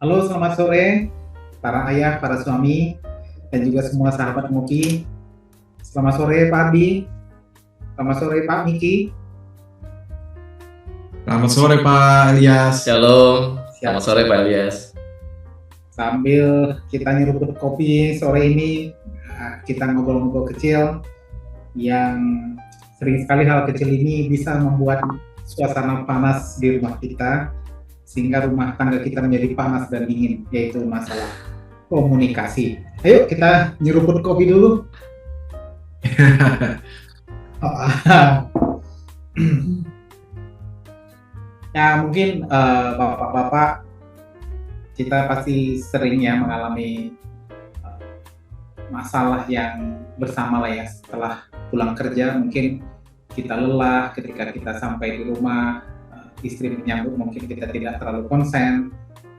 Halo, selamat sore para ayah, para suami, dan juga semua sahabat Ngopi. Selamat sore Pak Ardi, selamat sore Pak Miki. Selamat sore Pak Elias. Shalom, selamat Siap. sore Pak Elias. Sambil kita nyeruput kopi sore ini, kita ngobrol-ngobrol kecil yang sering sekali hal kecil ini bisa membuat suasana panas di rumah kita, sehingga rumah tangga kita menjadi panas dan dingin, yaitu masalah komunikasi. Ayo kita nyeruput kopi dulu. Ya mungkin bapak-bapak kita pasti sering ya mengalami masalah yang bersama lah ya setelah pulang kerja. Mungkin kita lelah ketika kita sampai di rumah, istri menyambut mungkin kita tidak terlalu konsen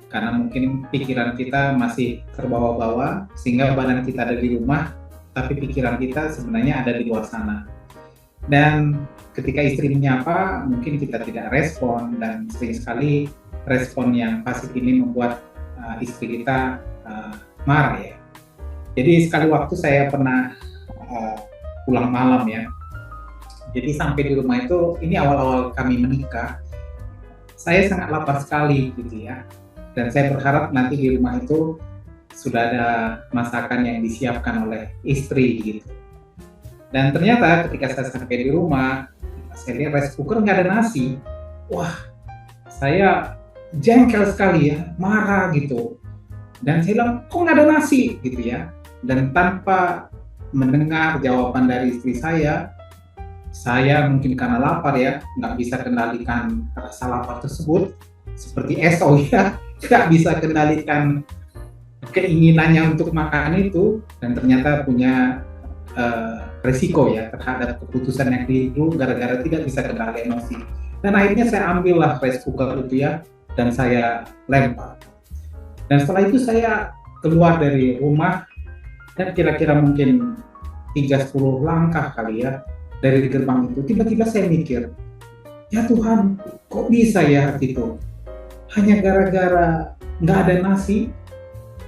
karena mungkin pikiran kita masih terbawa-bawa sehingga badan kita ada di rumah tapi pikiran kita sebenarnya ada di luar sana. Dan ketika istri menyapa, mungkin kita tidak respon, dan sering sekali respon yang pasif ini membuat istri kita marah ya. Jadi sekali waktu saya pernah pulang malam ya. Jadi sampai di rumah itu, ini awal-awal kami menikah, saya sangat lapar sekali gitu ya. Dan saya berharap nanti di rumah itu sudah ada masakan yang disiapkan oleh istri gitu. Dan ternyata ketika saya sampai di rumah, saya lihat rice cooker nggak ada nasi. Wah, saya jengkel sekali ya, marah gitu. Dan saya bilang, kok nggak ada nasi gitu ya. Dan tanpa mendengar jawaban dari istri saya mungkin karena lapar ya, nggak bisa kendalikan rasa lapar tersebut. Seperti SO ya, nggak bisa kendalikan keinginannya untuk makan itu. Dan ternyata punya resiko ya terhadap keputusan yang keliru gara-gara tidak bisa kendali emosi. Dan akhirnya saya ambillah rice cooker itu ya, dan saya lempar. Dan setelah itu saya keluar dari rumah dan kira-kira mungkin 3-10 langkah kali ya dari gerbang itu. Tiba-tiba saya mikir, ya Tuhan, kok bisa ya gitu? Hanya gara-gara nggak ada nasi,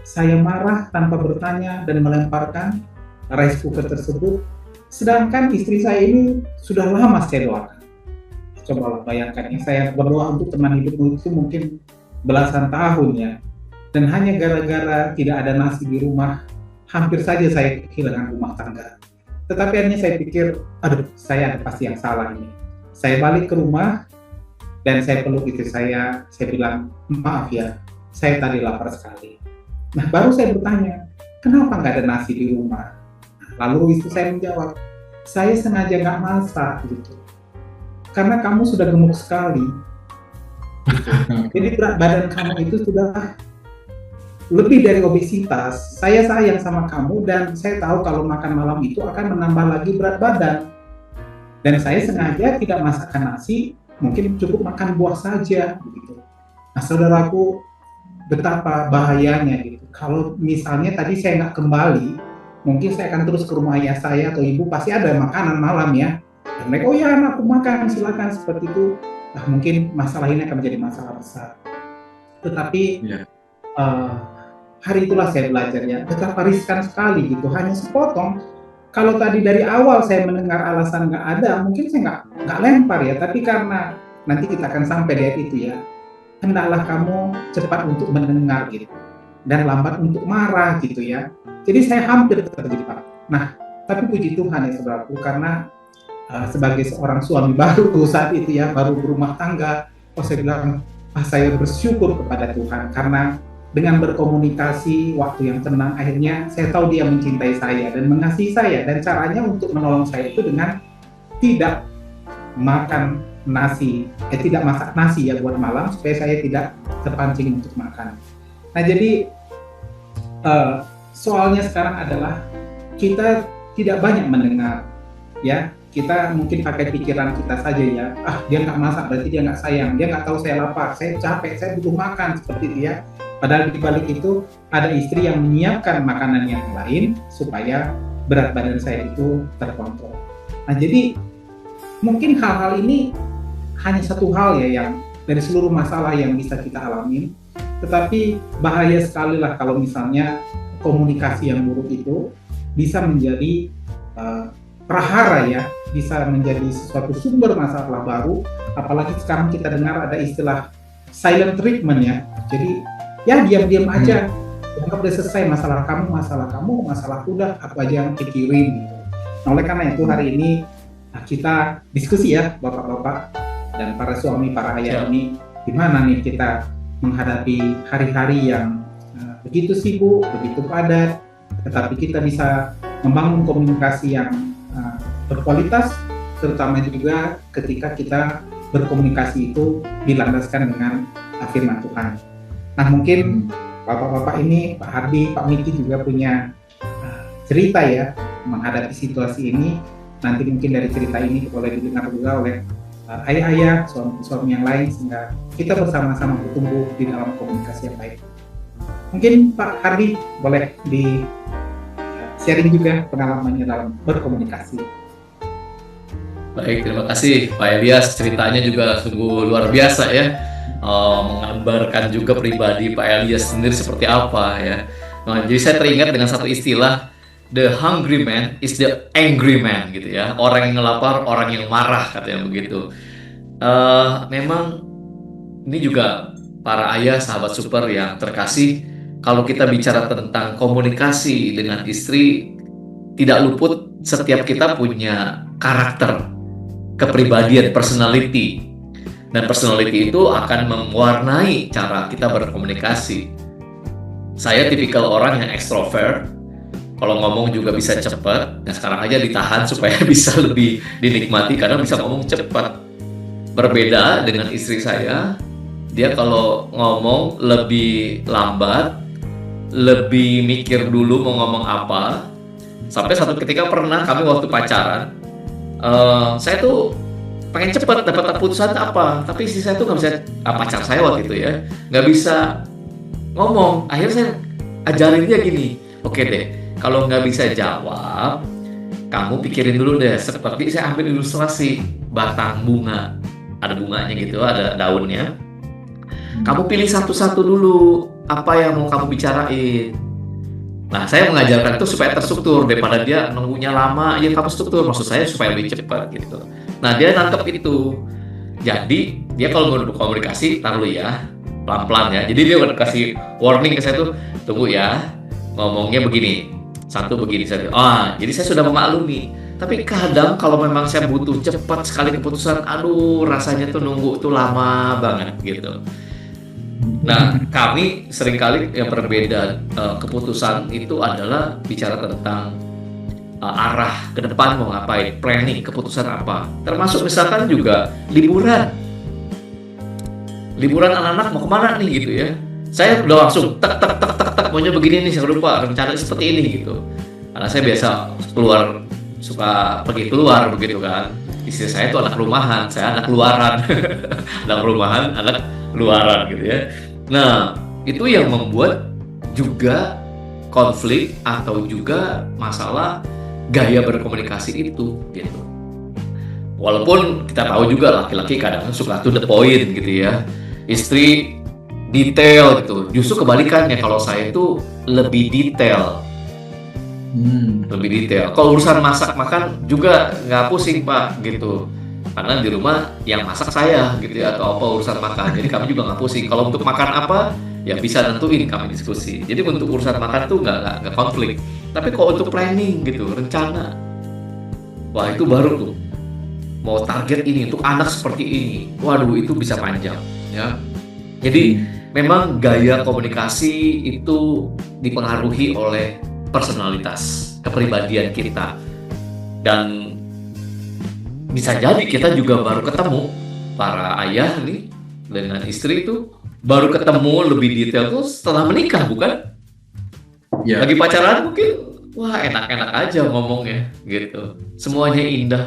saya marah tanpa bertanya dan melemparkan rice cooker tersebut, sedangkan istri saya ini sudah lama saya doakan. Coba bayangkan ya, saya berdoa untuk teman hidupmu itu mungkin belasan tahun ya, dan hanya gara-gara tidak ada nasi di rumah, hampir saja saya kehilangan rumah tangga. Tetapi akhirnya saya pikir, aduh, saya ada pasti yang salah ini. Saya balik ke rumah dan saya peluk istri saya bilang, maaf ya, saya tadi lapar sekali. Nah, baru saya bertanya, kenapa nggak ada nasi di rumah? Lalu istri saya menjawab, saya sengaja nggak masak gitu, karena kamu sudah gemuk sekali. Gitu. Jadi berat badan kamu itu sudah lebih dari obesitas. Saya sayang sama kamu dan saya tahu kalau makan malam itu akan menambah lagi berat badan. Dan saya sengaja tidak masakkan nasi, mungkin cukup makan buah saja. Gitu. Nah, saudaraku, betapa bahayanya gitu. Kalau misalnya tadi saya nggak kembali, mungkin saya akan terus ke rumah ayah saya atau ibu, pasti ada makanan malam ya. Dan mereka, oh ya anakku makan, silakan, seperti itu. Nah, mungkin masalah ini akan menjadi masalah besar. Tetapi hari itulah saya belajar ya, betapa riskan sekali gitu, hanya sepotong. Kalau tadi dari awal saya mendengar alasan nggak ada, mungkin saya nggak lempar ya. Tapi karena nanti kita akan sampai di ayat itu ya, hendaklah kamu cepat untuk mendengar gitu dan lambat untuk marah gitu ya. Jadi saya hampir terjebak. Nah, tapi puji Tuhan ya saudaraku, karena sebagai seorang suami baru saat itu ya, baru berumah tangga, saya bilang, saya bersyukur kepada Tuhan karena dengan berkomunikasi waktu yang tenang, akhirnya saya tahu dia mencintai saya dan mengasihi saya, dan caranya untuk menolong saya itu dengan tidak makan nasi, tidak masak nasi ya buat malam supaya saya tidak terpancing untuk makan. Nah, jadi soalnya sekarang adalah kita tidak banyak mendengar ya, kita mungkin pakai pikiran kita saja ya, dia nggak masak berarti dia nggak sayang, dia nggak tahu saya lapar, saya capek, saya butuh makan, seperti itu ya. Padahal di balik itu ada istri yang menyiapkan makanan yang lain supaya berat badan saya itu terkontrol. Nah, jadi mungkin hal-hal ini hanya satu hal ya yang dari seluruh masalah yang bisa kita alami, tetapi bahaya sekali lah kalau misalnya komunikasi yang buruk itu bisa menjadi prahara ya, bisa menjadi sesuatu sumber masalah baru. Apalagi sekarang kita dengar ada istilah silent treatment ya, jadi ya diam-diam aja, anggap udah selesai masalah kamu, masalah udah aku aja yang pikirin gitu. Nah, oleh karena itu hari ini kita diskusi ya bapak-bapak dan para suami, para ayah ini, gimana nih kita menghadapi hari-hari yang begitu sibuk, begitu padat, tetapi kita bisa membangun komunikasi yang berkualitas, terutama juga ketika kita berkomunikasi itu dilandaskan dengan firman Tuhan. Nah, mungkin bapak-bapak ini, Pak Hardi, Pak Miki juga punya cerita ya menghadapi situasi ini. Nanti mungkin dari cerita ini boleh didengar juga oleh ayah-ayah, suami-suami yang lain, sehingga kita bersama-sama bertumbuh di dalam komunikasi yang baik. Mungkin Pak Hardi boleh di sharing juga pengalamannya dalam berkomunikasi. Baik, terima kasih Pak Elias, ceritanya juga sungguh luar biasa ya, menggambarkan juga pribadi Pak Elias sendiri seperti apa ya. Nah, jadi saya teringat dengan satu istilah, the hungry man is the angry man gitu ya, orang yang lapar, orang yang marah katanya begitu. Memang ini juga para ayah, sahabat super yang terkasih, kalau kita bicara tentang komunikasi dengan istri, tidak luput setiap kita punya karakter, kepribadian, personality. Dan personality itu akan mewarnai cara kita berkomunikasi. Saya tipikal orang yang ekstrovert, kalau ngomong juga bisa cepat. Nah, sekarang aja ditahan supaya bisa lebih dinikmati karena bisa ngomong cepat. Berbeda dengan istri saya, dia kalau ngomong lebih lambat, lebih mikir dulu mau ngomong apa. Sampai satu ketika pernah kami waktu pacaran, saya tuh pengen cepat dapat keputusan apa, tapi istri saya tuh nggak bisa, pacar saya waktu itu ya, nggak bisa ngomong. Akhirnya saya ajarin dia gini, oke deh, kalau nggak bisa jawab, kamu pikirin dulu deh. Seperti saya ambil ilustrasi batang bunga, ada bunganya gitu, ada daunnya. Kamu pilih satu-satu dulu apa yang mau kamu bicarain. Nah, saya mengajarkan itu supaya terstruktur, daripada dia nunggunya lama, ya kamu struktur, maksud saya supaya lebih cepat gitu. Nah, dia nangkep itu. Jadi, dia kalau mau berkomunikasi, tar dulu ya, pelan-pelan ya. Jadi dia udah kasih warning ke saya tuh, tunggu ya, ngomongnya begini, satu begini, satu. Jadi saya sudah memaklumi. Tapi kadang kalau memang saya butuh cepat sekali keputusan, aduh rasanya tuh nunggu tuh lama banget gitu. Nah, kami seringkali yang berbeda keputusan itu adalah bicara tentang arah ke depan mau ngapain, planning, keputusan apa. Termasuk misalkan juga liburan anak-anak mau kemana nih gitu ya. Saya udah langsung tek maunya begini nih, saya lupa rencana seperti ini gitu. Karena saya biasa suka pergi keluar begitu kan. Istri saya itu anak rumahan, saya anak luaran. Anak rumahan, anak luaran gitu ya. Nah, itu yang membuat juga konflik atau juga masalah gaya berkomunikasi itu gitu. Walaupun kita tahu juga laki-laki kadang suka to the point gitu ya. Istri detail gitu. Justru kebalikannya, kalau saya itu lebih detail. Lebih detail. Kalau urusan masak makan juga nggak pusing Pak gitu. Karena di rumah yang masak saya gitu ya, atau apa urusan makan. Jadi kami juga nggak pusing. Kalau untuk makan apa, ya bisa nentuin, kami diskusi. Jadi untuk urusan makan tuh nggak konflik. Tapi kalau untuk planning gitu, rencana, wah itu baru tuh. Mau target ini untuk anak seperti ini, waduh itu bisa panjang ya. Jadi memang gaya komunikasi itu dipengaruhi oleh personalitas, kepribadian kita. Dan bisa jadi kita juga baru ketemu, para ayah nih dengan istri itu baru ketemu lebih detail tuh setelah menikah, bukan? Ya. Lagi pacaran mungkin, wah enak-enak aja ngomongnya gitu, semuanya indah.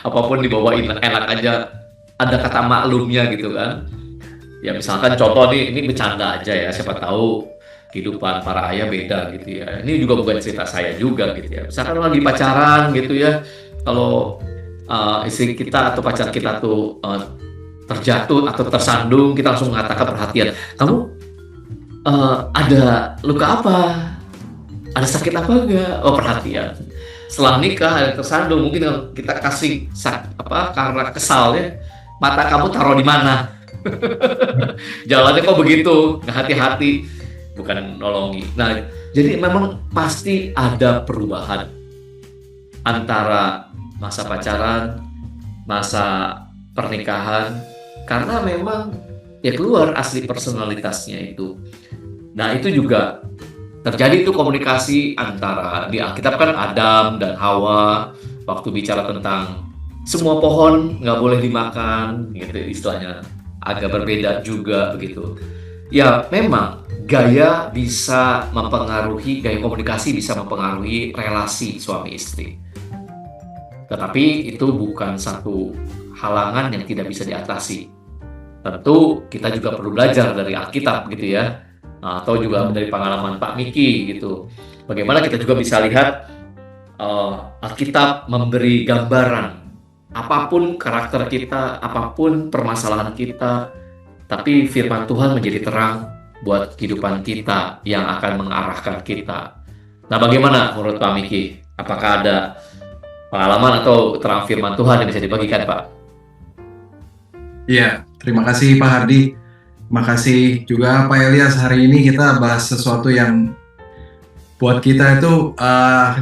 Apapun dibawa enak aja, ada kata maklumnya gitu kan. Ya misalkan contoh nih, ini bercanda aja ya, siapa tahu kehidupan para ayah beda gitu ya. Ini juga bukan cerita saya juga gitu ya. Misalkan lagi pacaran gitu ya, kalau istri kita atau pacar kita tuh terjatuh atau tersandung, kita langsung mengatakan perhatian, kamu ada luka apa, ada sakit apa enggak, oh perhatian. Setelah nikah ada tersandung, mungkin kalau kita kasih karena kesal ya, mata kamu taruh di mana? Jalannya kok begitu, nggak hati-hati, bukan nolongi. Nah, jadi memang pasti ada perubahan antara masa pacaran, masa pernikahan, karena memang ya keluar asli personalitasnya itu. Nah, itu juga terjadi itu komunikasi antara, di Alkitab kan Adam dan Hawa waktu bicara tentang semua pohon nggak boleh dimakan, gitu istilahnya. Agak berbeda juga begitu. Ya memang gaya komunikasi bisa mempengaruhi relasi suami istri. Tetapi itu bukan satu halangan yang tidak bisa diatasi. Tentu kita juga perlu belajar dari Alkitab gitu ya. Atau juga dari pengalaman Pak Miki gitu. Bagaimana kita juga bisa lihat Alkitab memberi gambaran apapun karakter kita, apapun permasalahan kita, tapi firman Tuhan menjadi terang buat kehidupan kita yang akan mengarahkan kita. Nah, bagaimana menurut Pak Miki? Apakah ada pengalaman atau terang firman Tuhan yang bisa dibagikan, Pak? Iya, terima kasih Pak Hardi. Terima kasih juga Pak Elias. Hari ini kita bahas sesuatu yang buat kita itu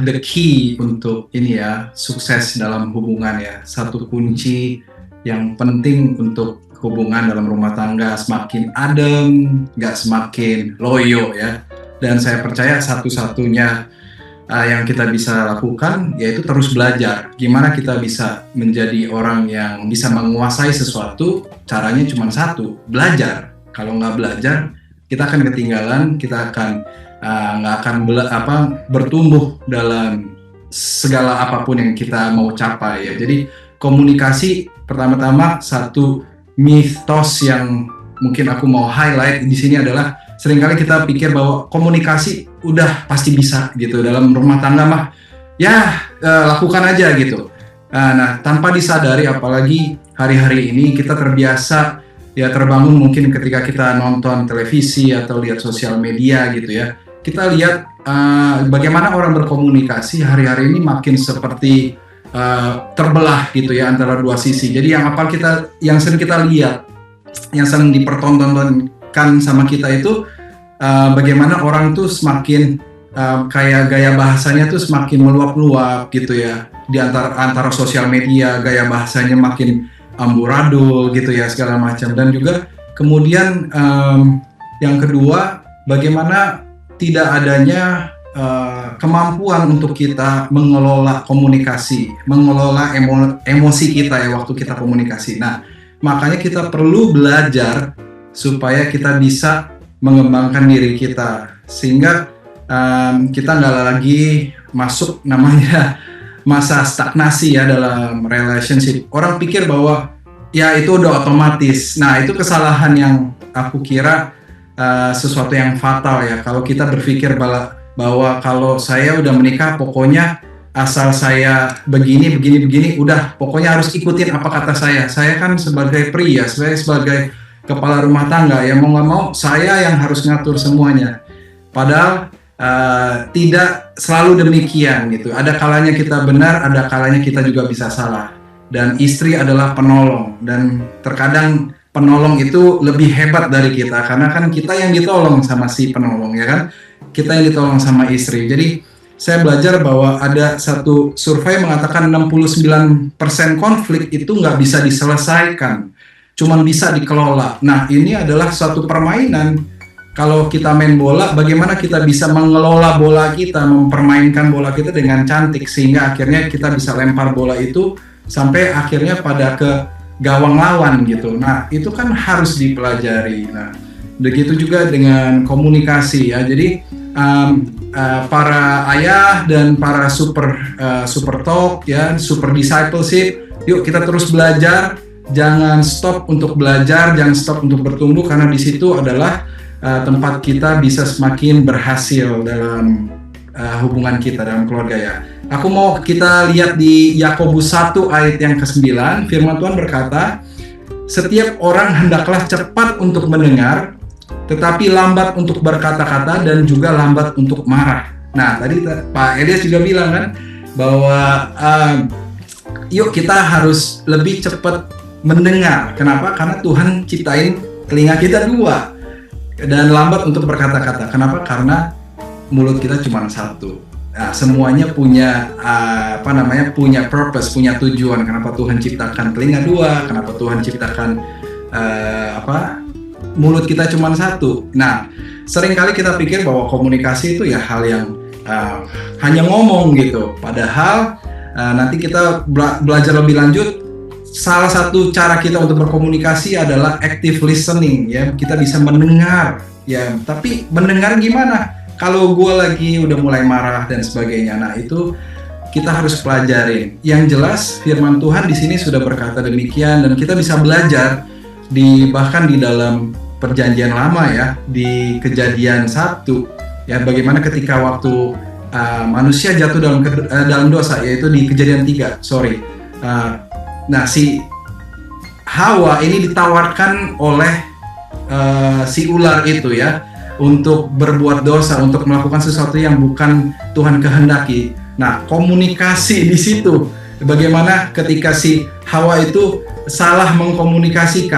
the key untuk ini ya, sukses dalam hubungan ya. Satu kunci yang penting untuk hubungan dalam rumah tangga, semakin adem, nggak semakin loyo ya. Dan saya percaya satu-satunya yang kita bisa lakukan yaitu terus belajar. Gimana kita bisa menjadi orang yang bisa menguasai sesuatu, caranya cuma satu, belajar. Kalau nggak belajar, kita akan ketinggalan, kita akan nggak akan bertumbuh dalam segala apapun yang kita mau capai ya. Jadi komunikasi pertama-tama satu mitos yang mungkin aku mau highlight di sini adalah seringkali kita pikir bahwa komunikasi udah pasti bisa gitu dalam rumah tangga mah ya lakukan aja gitu. Nah tanpa disadari apalagi hari-hari ini kita terbiasa ya terbangun mungkin ketika kita nonton televisi atau lihat sosial media gitu ya. Kita lihat bagaimana orang berkomunikasi hari-hari ini makin seperti terbelah gitu ya antara dua sisi. Jadi yang sering kita lihat, yang sering dipertontonkan sama kita itu bagaimana orang tuh semakin kayak gaya bahasanya tuh semakin meluap-luap gitu ya di antara sosial media, gaya bahasanya makin amburadul gitu ya segala macam. Dan juga kemudian yang kedua bagaimana tidak adanya kemampuan untuk kita mengelola komunikasi, mengelola emosi kita ya waktu kita komunikasi. Nah, makanya kita perlu belajar supaya kita bisa mengembangkan diri kita sehingga kita nggak lagi masuk namanya masa stagnasi ya dalam relationship. Orang pikir bahwa ya itu udah otomatis. Nah, itu kesalahan yang aku kira sesuatu yang fatal ya. Kalau kita berpikir bahwa kalau saya udah menikah pokoknya asal saya begini, udah pokoknya harus ikutin apa kata saya. Saya kan sebagai pria, saya sebagai kepala rumah tangga ya mau nggak mau saya yang harus ngatur semuanya. Padahal tidak selalu demikian gitu. Ada kalanya kita benar, ada kalanya kita juga bisa salah. Dan istri adalah penolong dan terkadang penolong itu lebih hebat dari kita karena kan kita yang ditolong sama si penolong ya kan. Kita yang ditolong sama istri. Jadi saya belajar bahwa ada satu survei mengatakan 69% konflik itu nggak bisa diselesaikan, cuman bisa dikelola. Nah ini adalah suatu permainan. Kalau kita main bola, bagaimana kita bisa mengelola bola kita, mempermainkan bola kita dengan cantik sehingga akhirnya kita bisa lempar bola itu sampai akhirnya pada ke gawang lawan gitu. Nah itu kan harus dipelajari. Nah begitu juga dengan komunikasi ya. Jadi para ayah dan para super talk ya, super discipleship, yuk kita terus belajar, jangan stop untuk belajar, jangan stop untuk bertumbuh karena di situ adalah tempat kita bisa semakin berhasil dalam hubungan kita dalam keluarga ya. Aku mau kita lihat di Yakobus 1 ayat yang ke-9, firman Tuhan berkata, setiap orang hendaklah cepat untuk mendengar, tetapi lambat untuk berkata-kata dan juga lambat untuk marah. Nah, tadi Pak Elias juga bilang kan bahwa yuk kita harus lebih cepat mendengar. Kenapa? Karena Tuhan ciptain telinga kita dua dan lambat untuk berkata-kata. Kenapa? Karena mulut kita cuma satu. Nah, semuanya punya punya purpose, punya tujuan. Kenapa Tuhan ciptakan telinga dua? Kenapa Tuhan ciptakan mulut kita cuma satu? Nah, seringkali kita pikir bahwa komunikasi itu ya hal yang hanya ngomong gitu. Padahal nanti kita belajar lebih lanjut. Salah satu cara kita untuk berkomunikasi adalah active listening, ya. Kita bisa mendengar, ya. Tapi mendengar gimana? Kalau gue lagi udah mulai marah dan sebagainya, nah itu kita harus pelajarin. Yang jelas firman Tuhan di sini sudah berkata demikian, dan kita bisa belajar bahkan di dalam Perjanjian Lama, ya, di Kejadian 1, ya, bagaimana ketika waktu manusia jatuh dalam dosa, yaitu di Kejadian 3, nah, si Hawa ini ditawarkan oleh si ular itu, ya, untuk berbuat dosa, untuk melakukan sesuatu yang bukan Tuhan kehendaki. Nah, komunikasi di situ, bagaimana ketika si Hawa itu salah berkomunikasi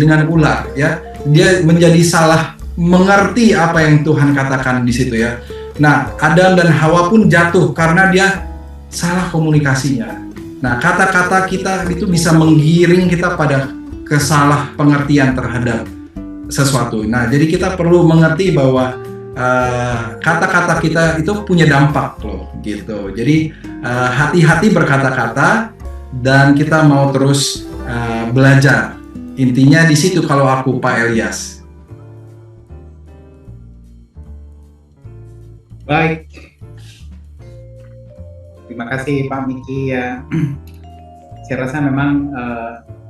dengan ular, ya, dia menjadi salah mengerti apa yang Tuhan katakan di situ, ya. Nah, Adam dan Hawa pun jatuh karena dia salah komunikasinya. Nah, kata-kata kita itu bisa menggiring kita pada kesalah pengertian terhadap sesuatu. Nah, jadi kita perlu mengerti bahwa kata-kata kita itu punya dampak loh, gitu. Jadi hati-hati berkata-kata dan kita mau terus belajar. Intinya di situ kalau aku, Pak Elias. Baik. Terima kasih Pak Miki, ya. Saya rasa memang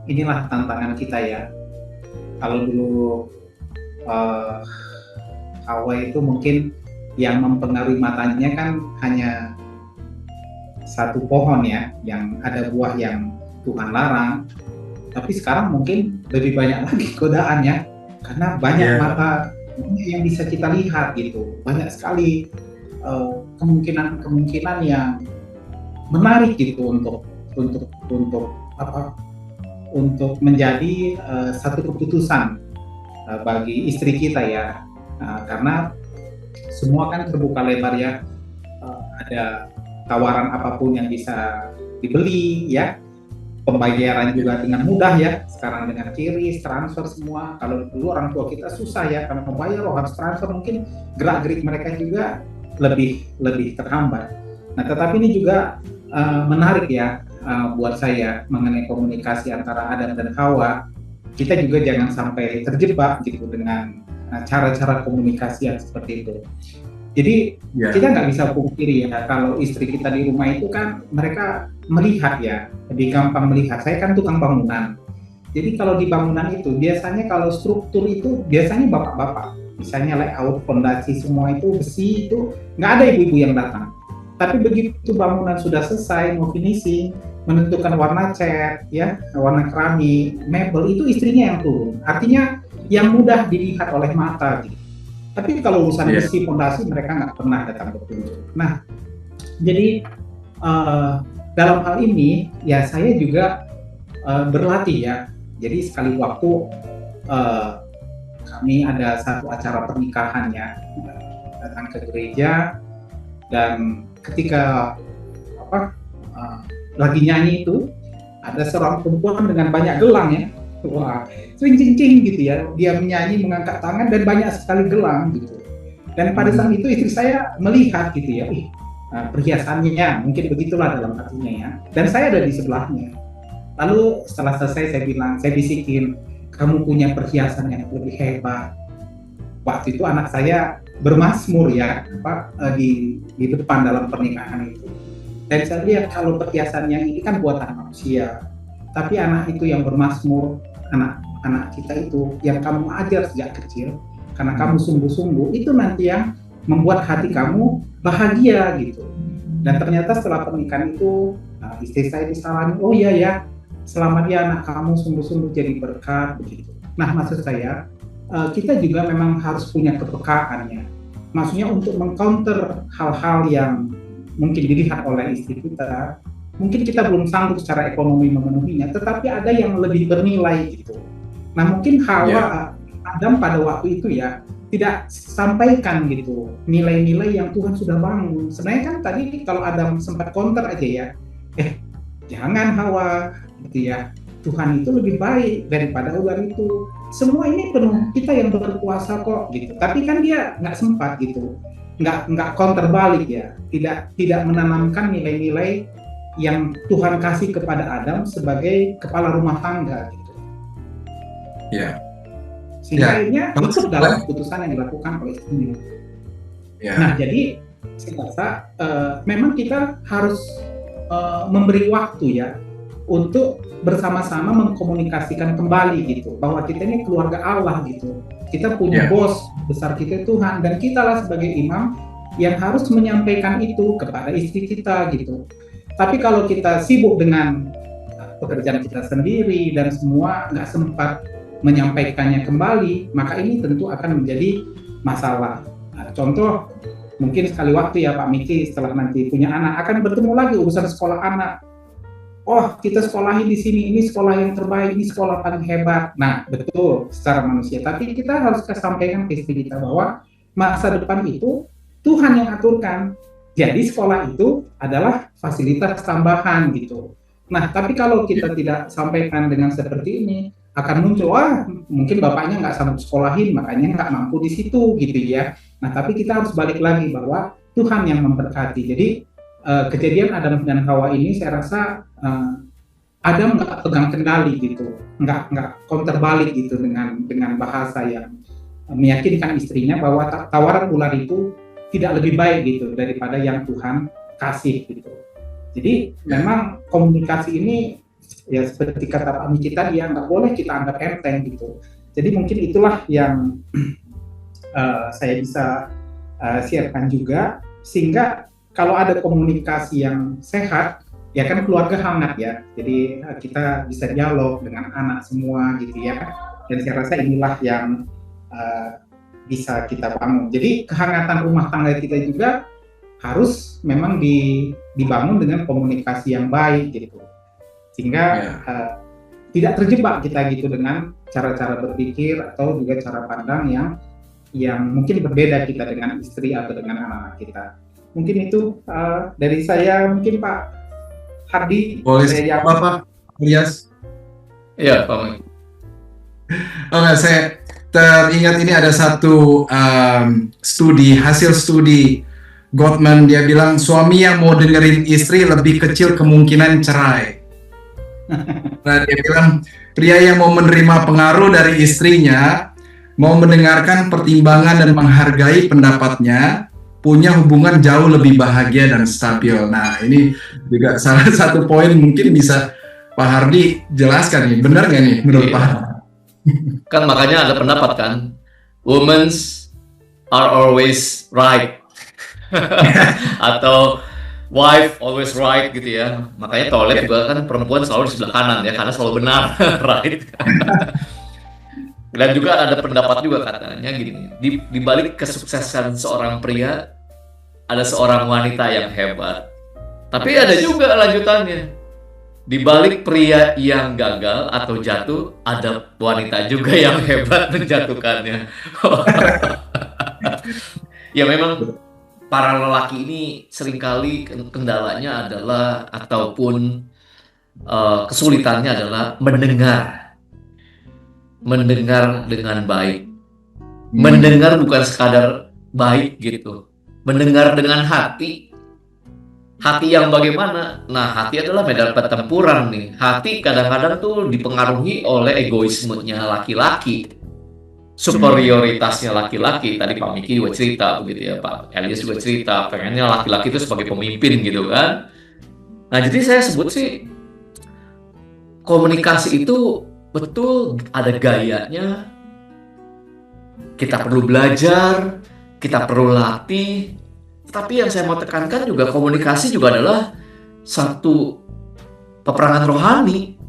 inilah tantangan kita, ya. Kalau dulu Hawa itu mungkin yang mempengaruhi matanya kan hanya satu pohon, ya, yang ada buah yang Tuhan larang. Tapi sekarang mungkin lebih banyak lagi godaan, ya, karena banyak mata yang bisa kita lihat gitu. Banyak sekali kemungkinan yang menarik gitu untuk menjadi satu keputusan bagi istri kita, ya. Karena semua kan terbuka lebar, ya. Ada tawaran apapun yang bisa dibeli, ya. Pembayaran juga dengan mudah, ya. Sekarang dengan QRIS, transfer semua. Kalau dulu orang tua kita susah, ya, karena membayar harus transfer, mungkin gerak-gerik mereka juga lebih terhambat. Nah, tetapi ini juga menarik, ya, buat saya mengenai komunikasi antara Adam dan Hawa. Kita juga jangan sampai terjebak gitu dengan cara-cara komunikasi yang seperti itu. Jadi kita nggak bisa pungkiri, ya, kalau istri kita di rumah itu kan mereka melihat, ya, lebih gampang melihat. Saya kan tukang bangunan. Jadi kalau di bangunan itu biasanya kalau struktur itu biasanya bapak-bapak. Misalnya layout, fondasi semua itu besi, itu nggak ada ibu-ibu yang datang. Tapi begitu bangunan sudah selesai, mau finishing, menentukan warna cat, ya, warna keramik, mebel, itu istrinya yang turun. Artinya yang mudah dilihat oleh mata, gitu. Tapi kalau urusan besi, fondasi, mereka nggak pernah datang berkunjung. Nah, jadi dalam hal ini, ya, saya juga berlatih, ya. Jadi sekali waktu kami ada satu acara pernikahan, ya, datang ke gereja, dan ketika lagi nyanyi itu ada seorang perempuan dengan banyak gelang, ya. Wah, cing gitu, ya. Dia menyanyi, mengangkat tangan, dan banyak sekali gelang gitu. Dan pada saat itu istri saya melihat gitu, ya, perhiasannya, mungkin begitulah dalam hatinya, ya. Dan saya ada di sebelahnya. Lalu setelah selesai saya bisikin, kamu punya perhiasan yang lebih hebat. Waktu itu anak saya bermazmur, ya, di depan dalam pernikahan itu. Dan saya lihat kalau perhiasannya ini kan buatan manusia, tapi anak itu yang bermazmur, anak kita itu yang kamu ajar sejak kecil, karena kamu sungguh-sungguh, itu nanti yang membuat hati kamu bahagia gitu. Dan ternyata setelah pernikahan itu, istri saya disalami, oh iya, ya, selamat, ya, anak kamu sungguh-sungguh jadi berkat begitu. Nah, maksud saya kita juga memang harus punya kepekaan ya. Maksudnya untuk mengcounter hal-hal yang mungkin dilihat oleh istri kita, mungkin kita belum sanggup secara ekonomi memenuhinya, tetapi ada yang lebih bernilai gitu. Nah mungkin Hawa, Adam pada waktu itu ya tidak sampaikan gitu nilai-nilai yang Tuhan sudah bangun. Sebenarnya kan tadi kalau Adam sempat counter aja ya, jangan Hawa gitu ya. Tuhan itu lebih baik daripada ular itu. Semua ini penuh kita yang berkuasa kok gitu. Tapi kan dia nggak sempat gitu, nggak counter balik ya, tidak menanamkan nilai-nilai yang Tuhan kasih kepada Adam sebagai kepala rumah tangga gitu. Ya. Sehingga akhirnya ikut dalam keputusan yang dilakukan oleh istrinya. Nah jadi saya rasa memang kita harus memberi waktu ya untuk bersama-sama mengkomunikasikan kembali gitu, bahwa kita ini keluarga Allah gitu, kita punya bos besar kita Tuhan, dan kitalah sebagai imam yang harus menyampaikan itu kepada istri kita gitu. Tapi kalau kita sibuk dengan pekerjaan kita sendiri dan semua nggak sempat menyampaikannya kembali, maka ini tentu akan menjadi masalah. Nah, contoh mungkin sekali waktu ya Pak Miki, setelah nanti punya anak akan bertemu lagi urusan sekolah anak. Oh, kita sekolahin di sini, ini sekolah yang terbaik, ini sekolah paling hebat. Nah, betul secara manusia. Tapi kita harus sampaikan ke istri kita bahwa masa depan itu Tuhan yang aturkan. Jadi sekolah itu adalah fasilitas tambahan gitu. Nah, tapi kalau kita tidak sampaikan dengan seperti ini, akan muncul, wah mungkin bapaknya nggak sanggup sekolahin, makanya nggak mampu di situ gitu ya. Nah, tapi kita harus balik lagi bahwa Tuhan yang memberkati. Jadi kejadian Adam dan Hawa ini saya rasa Adam nggak pegang kendali gitu, nggak counter balik gitu dengan bahasa yang meyakinkan istrinya bahwa tawaran ular itu tidak lebih baik gitu daripada yang Tuhan kasih gitu. Jadi memang komunikasi ini ya seperti kata Pak Miki tadi ya, nggak boleh kita anggap enteng gitu. Jadi mungkin itulah yang saya bisa sharekan juga, sehingga kalau ada komunikasi yang sehat, ya kan keluarga hangat ya. Jadi kita bisa dialog dengan anak semua gitu ya. Dan saya rasa inilah yang bisa kita bangun. Jadi kehangatan rumah tangga kita juga harus memang dibangun dengan komunikasi yang baik gitu. Sehingga tidak terjebak kita gitu dengan cara-cara berpikir atau juga cara pandang yang mungkin berbeda kita dengan istri atau dengan anak-anak kita. Mungkin itu dari saya, mungkin Pak Hardi. Boleh saya jawab Pak Ilyas? Iya Pak Miki. Saya teringat ini ada satu hasil studi Gottman, dia bilang suami yang mau dengerin istri lebih kecil kemungkinan cerai. Nah, dia bilang pria yang mau menerima pengaruh dari istrinya, mau mendengarkan pertimbangan dan menghargai pendapatnya, punya hubungan jauh lebih bahagia dan stabil. Nah, ini juga salah satu poin, mungkin bisa Pak Hardi jelaskan nih, benar nggak nih menurut Pak Hardi? Kan makanya ada pendapat kan, women are always right atau wife always right gitu ya. Makanya toilet juga kan perempuan selalu di sebelah kanan ya, karena selalu benar, right. Dan juga ada pendapat juga katanya gini, di balik kesuksesan seorang pria ada seorang wanita yang hebat. Tapi ada juga lanjutannya, di balik pria yang gagal atau jatuh ada wanita juga yang hebat menjatuhkannya. Ya memang para lelaki ini seringkali kendalanya adalah ataupun kesulitannya adalah mendengar dengan baik. Mendengar bukan sekadar baik gitu, mendengar dengan hati yang bagaimana. Nah, hati adalah medan pertempuran nih. Hati kadang-kadang tuh dipengaruhi oleh egoismenya laki-laki, superioritasnya laki-laki. Tadi Pak Miki juga cerita begitu ya, Pak Elias juga cerita pengennya laki-laki itu sebagai pemimpin gitu kan. Nah, jadi saya sebut sih komunikasi itu betul ada gayanya. Kita perlu belajar, kita perlu latih. Tapi yang saya mau tekankan juga, komunikasi juga adalah satu peperangan rohani.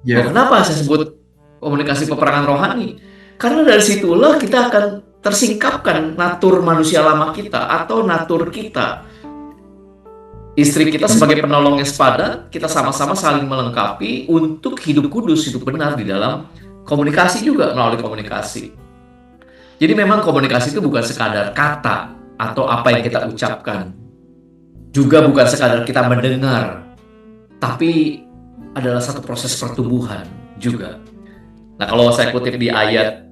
Kenapa saya sebut komunikasi peperangan rohani? Karena dari situlah kita akan tersingkapkan natur manusia lama kita atau natur kita. Istri kita sebagai penolong yang sepadan, kita sama-sama saling melengkapi untuk hidup kudus, hidup benar di dalam komunikasi juga, melalui komunikasi. Jadi memang komunikasi itu bukan sekadar kata atau apa yang kita ucapkan. Juga bukan sekadar kita mendengar, tapi adalah satu proses pertumbuhan juga. Nah, kalau saya kutip di ayat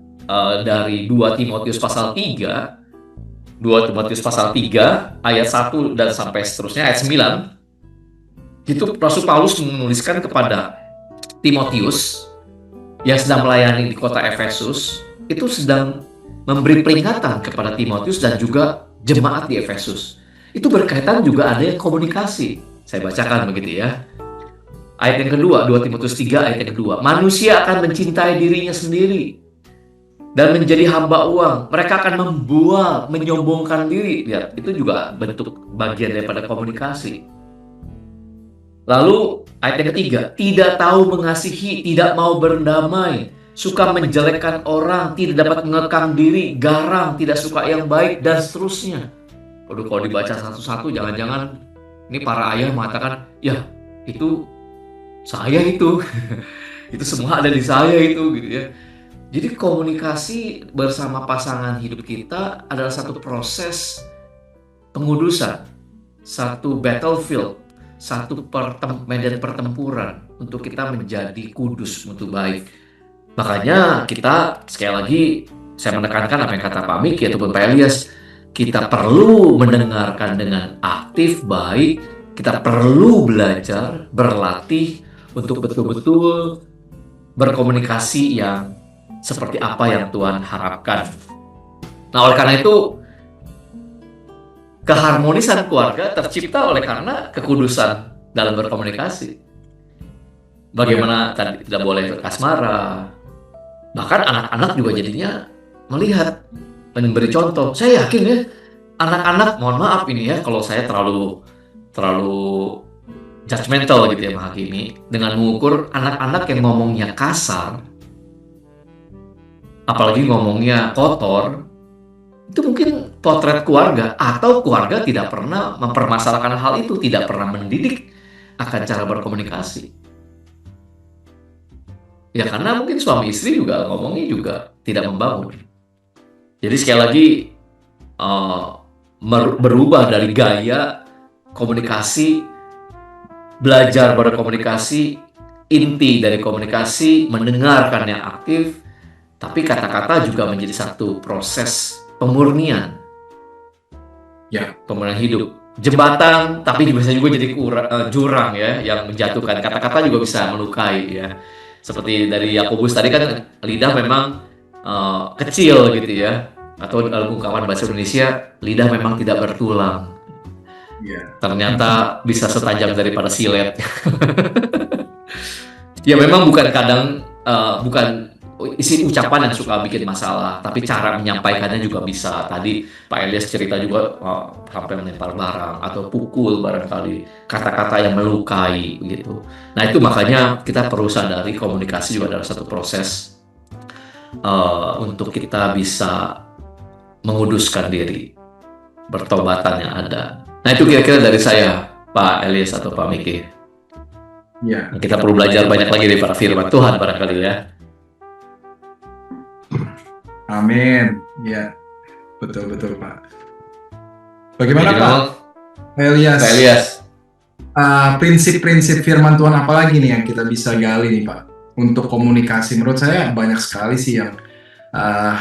dari 2 Timotius pasal 3, 2 Timotius pasal 3 ayat 1 dan sampai seterusnya ayat 9, itu Rasul Paulus menuliskan kepada Timotius yang sedang melayani di kota Efesus, itu sedang memberi peringatan kepada Timotius dan juga jemaat di Efesus. Itu berkaitan juga ada yang komunikasi. Saya bacakan begitu ya. Ayat yang kedua, 2 Timotius 3 ayat yang kedua. Manusia akan mencintai dirinya sendiri dan menjadi hamba uang. Mereka akan membual, menyombongkan diri. Lihat, itu juga bentuk bagian daripada komunikasi. Lalu ayat yang ketiga, tidak tahu mengasihi, tidak mau berdamai, suka menjelekkan orang, tidak dapat mengekang diri, garang, tidak suka yang baik, dan seterusnya. Waduh, kalau dibaca satu-satu, jangan-jangan ini para ayah mengatakan, ya itu saya itu, itu semua ada di saya itu, gitu ya. Jadi komunikasi bersama pasangan hidup kita adalah satu proses pengudusan, satu battlefield, satu medan pertempuran untuk kita menjadi kudus, untuk baik. Makanya kita, sekali lagi, saya menekankan apa yang kata Pak Miki ataupun Pak Elias, kita perlu mendengarkan dengan aktif, baik, kita perlu belajar, berlatih untuk betul-betul berkomunikasi yang seperti apa yang Tuhan harapkan. Nah, oleh karena itu, keharmonisan keluarga tercipta oleh karena kekudusan dalam berkomunikasi. Bagaimana tadi tidak boleh asmara. Bahkan anak-anak juga jadinya melihat, memberi contoh. Saya yakin ya, anak-anak, mohon maaf ini ya, kalau saya terlalu judgmental gitu ya menghakimi, dengan mengukur anak-anak yang ngomongnya kasar, apalagi ngomongnya kotor, itu mungkin potret keluarga, atau keluarga tidak pernah mempermasalahkan hal itu, tidak pernah mendidik akan cara berkomunikasi. Ya karena mungkin suami istri juga ngomongnya juga tidak membangun. Jadi sekali lagi berubah dari gaya komunikasi, belajar berkomunikasi, inti dari komunikasi, mendengarkan yang aktif, tapi kata-kata juga menjadi satu proses pemurnian. Ya, Pemurnian hidup. Jembatan, tapi bisa juga jadi jurang ya, yang menjatuhkan. Kata-kata juga bisa melukai ya. Seperti dari Yakobus tadi kan, lidah memang kecil gitu ya. Atau dalam ungkapan bahasa Indonesia, lidah memang tidak bertulang. Ternyata bisa setajam daripada silet. Ya memang bukan bukan isi ucapan yang suka bikin masalah, tapi cara menyampaikannya juga bisa. Tadi Pak Elias cerita juga sampai melempar barang atau pukul barangkali, kata-kata yang melukai gitu. Nah itu makanya kita perlu sadari komunikasi juga adalah satu proses untuk kita bisa menguduskan diri, bertobatan yang ada. Nah itu kira-kira dari saya, Pak Elias atau Pak Miki. ya. Kita perlu belajar banyak lagi dari para firman Tuhan barangkali ya. Amin. Ya, betul Pak. Bagaimana Jadi, Pak Elias? Pak Elias. Prinsip-prinsip firman Tuhan apa lagi nih yang kita bisa gali nih Pak untuk komunikasi? Menurut saya banyak sekali sih yang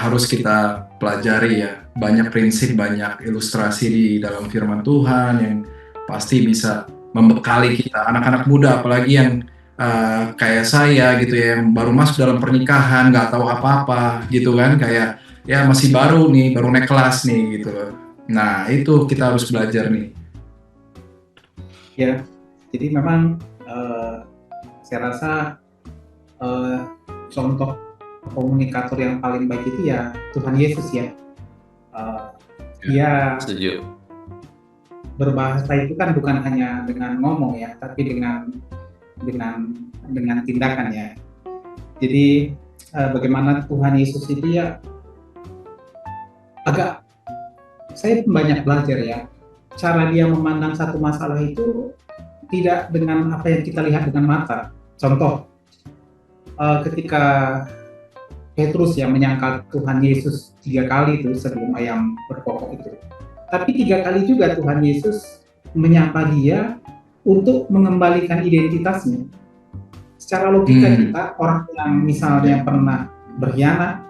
harus kita pelajari ya. Banyak prinsip, banyak ilustrasi di dalam firman Tuhan yang pasti bisa membekali kita, anak-anak muda apalagi yang kayak saya gitu ya, yang baru masuk dalam pernikahan, nggak tahu apa-apa gitu kan, kayak ya masih baru nih, baru naik kelas nih gitu. Nah itu kita harus belajar nih. Ya, jadi memang saya rasa contoh komunikator yang paling baik itu ya Tuhan Yesus ya. Dia Setuju. berbahasa itu kan bukan hanya dengan ngomong ya, tapi dengan tindakan ya. Jadi bagaimana Tuhan Yesus itu ya agak, saya banyak belajar ya, cara dia memandang satu masalah itu tidak dengan apa yang kita lihat dengan mata. Contoh, ketika Petrus yang menyangkal Tuhan Yesus 3 kali itu sebelum ayam berkokok itu. Tapi 3 kali juga Tuhan Yesus menyapa dia untuk mengembalikan identitasnya. Secara logika kita, orang yang misalnya pernah berkhianat,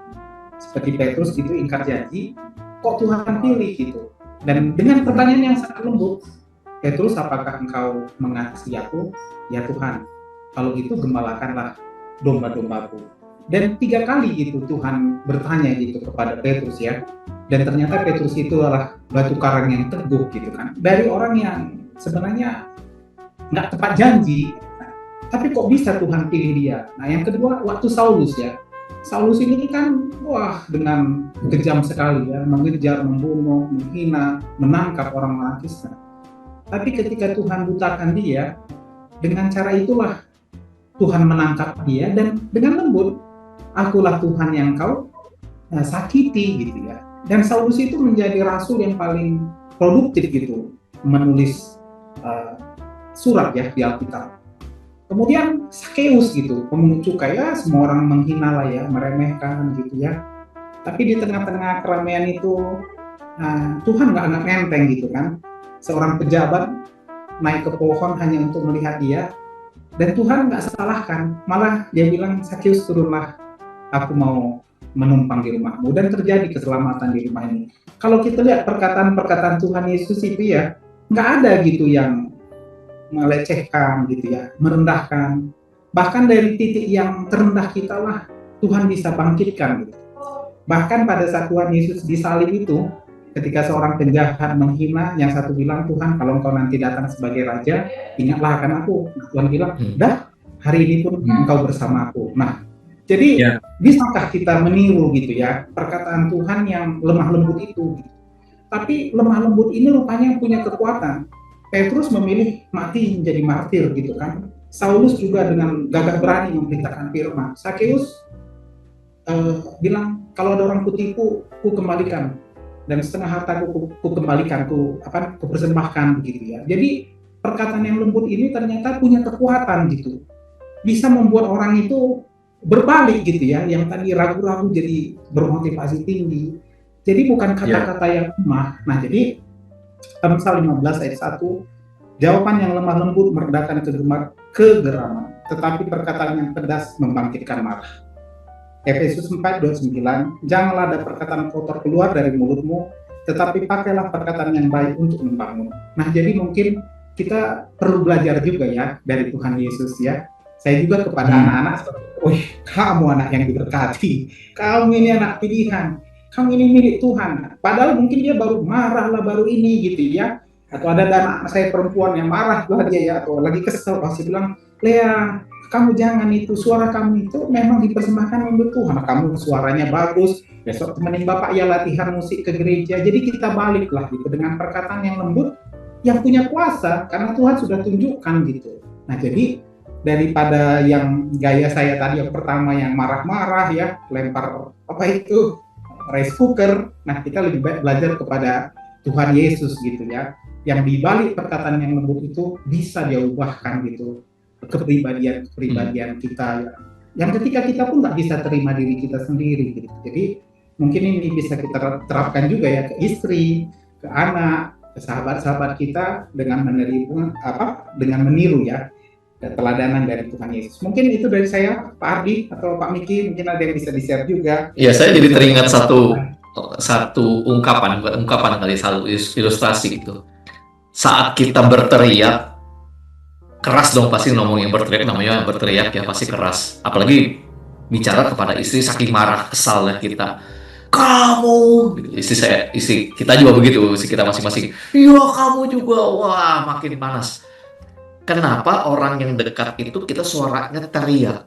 seperti Petrus gitu, ingkar janji, kok Tuhan pilih gitu. Dan dengan pertanyaan yang sangat lembut, Petrus, apakah engkau mengasihi aku? Ya Tuhan, kalau gitu gembalakanlah domba-dombaku. Dan 3 kali gitu Tuhan bertanya gitu kepada Petrus ya. Dan ternyata Petrus itu adalah batu karang yang teguh gitu kan. Dari orang yang sebenarnya nggak tepat janji, tapi kok bisa Tuhan pilih dia. Nah yang kedua, waktu Saulus ya. Saulus ini kan wah dengan kejam sekali ya, mengejar, membunuh, menghina, menangkap orang-orang Kristen. Tapi ketika Tuhan butakan dia, dengan cara itulah Tuhan menangkap dia dan dengan lembut, akulah Tuhan yang kau sakiti gitu ya. Dan Saulus itu menjadi rasul yang paling produktif gitu, menulis surat ya di Alkitab. Kemudian Sakeus gitu, pemungut cukai ya, semua orang menghina lah ya, meremehkan gitu ya. Tapi di tengah-tengah keramaian itu Tuhan nggak anggap enteng gitu kan. Seorang pejabat naik ke pohon hanya untuk melihat dia, dan Tuhan nggak salahkan, malah dia bilang, Sakeus turunlah, aku mau menumpang di rumahmu, dan terjadi keselamatan di rumah ini. Kalau kita lihat perkataan-perkataan Tuhan Yesus itu ya, nggak ada gitu yang melecehkan gitu ya, merendahkan. Bahkan dari titik yang terendah kita lah Tuhan bisa bangkitkan gitu. Bahkan pada saat Tuhan Yesus disalib itu, ketika seorang penjahat menghina, yang satu bilang, Tuhan kalau engkau nanti datang sebagai raja, ingatlah akan aku. Nah, Tuhan bilang, dah hari ini pun engkau bersama aku. Nah, jadi bisakah kita meniru gitu ya perkataan Tuhan yang lemah lembut itu gitu. Tapi lemah lembut ini rupanya punya kekuatan. Petrus memilih mati menjadi martir gitu kan. Saulus juga dengan gagah berani memberitakan firman. Sakeus bilang, kalau ada orang kutipu, ku kembalikan, dan setengah hartaku ku kembalikan, ku persembahkan begitu ya. Jadi perkataan yang lembut ini ternyata punya kekuatan gitu, bisa membuat orang itu berbalik gitu ya, yang tadi ragu-ragu jadi bermotivasi tinggi. Jadi bukan kata-kata yang lemah. Nah jadi Amsal 15 ayat 1, jawaban yang lemah lembut meredakan kegeraman, tetapi perkataan yang pedas membangkitkan marah. Efesus 4:29, janganlah ada perkataan kotor keluar dari mulutmu, tetapi pakailah perkataan yang baik untuk membangun. Nah jadi mungkin kita perlu belajar juga ya dari Tuhan Yesus ya. Saya juga kepada anak-anak, kamu anak yang diberkati, kamu ini anak pilihan, kamu ini milik Tuhan. Padahal mungkin dia baru marah lah, baru ini gitu ya. Atau ada anak saya perempuan yang marah lah dia ya, atau lagi kesel, pasti bilang, Lea, kamu jangan itu, suara kamu itu memang dipersembahkan untuk Tuhan. Kamu suaranya bagus, besok temenin Bapak ya latihan musik ke gereja. Jadi kita balik lah gitu dengan perkataan yang lembut, yang punya kuasa, karena Tuhan sudah tunjukkan gitu. Nah jadi daripada yang gaya saya tadi yang pertama yang marah-marah ya, lempar rice cooker. Nah kita lebih baik belajar kepada Tuhan Yesus gitu ya, yang dibalik perkataan yang lembut itu bisa dia ubahkan gitu kepribadian kita ya. Yang ketika kita pun nggak bisa terima diri kita sendiri gitu. Jadi mungkin ini bisa kita terapkan juga ya ke istri, ke anak, ke sahabat-sahabat kita dengan meniru ya teladanan dari Tuhan Yesus. Mungkin itu dari saya, Pak Ardi atau Pak Miki, mungkin ada yang bisa di-share juga. Iya, saya jadi teringat satu ungkapan kali, satu ilustrasi gitu. Saat kita berteriak keras dong, pasti ngomong yang berteriak, namanya berteriak ya pasti keras. Apalagi bicara kepada istri, saking marah, kesal ya kita. Kamu, istri kita juga begitu, istri kita masing-masing. Iya kamu juga, wah makin panas. Kenapa orang yang dekat itu kita suaranya teriak,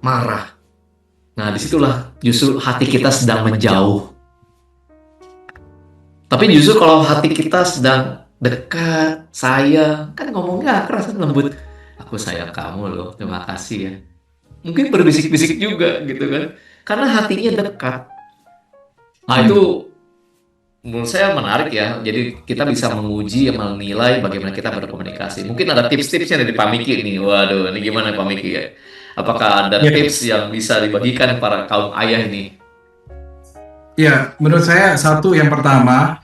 marah. Nah disitulah justru hati kita sedang menjauh. Tapi justru kalau hati kita sedang dekat, sayang, kan ngomongnya keras dan lembut. Aku sayang kamu loh, terima kasih ya. Mungkin berbisik-bisik juga gitu kan. karena hatinya dekat. Nah, itu menurut saya menarik ya. Jadi kita bisa menguji, menilai bagaimana kita berkomunikasi. Mungkin ada tips-tipsnya dari Pak Miki nih. Waduh, ini gimana Pak Miki ya? Apakah ada Ya, tips yang bisa dibagikan para kaum ayah ini? ya, menurut saya satu yang pertama,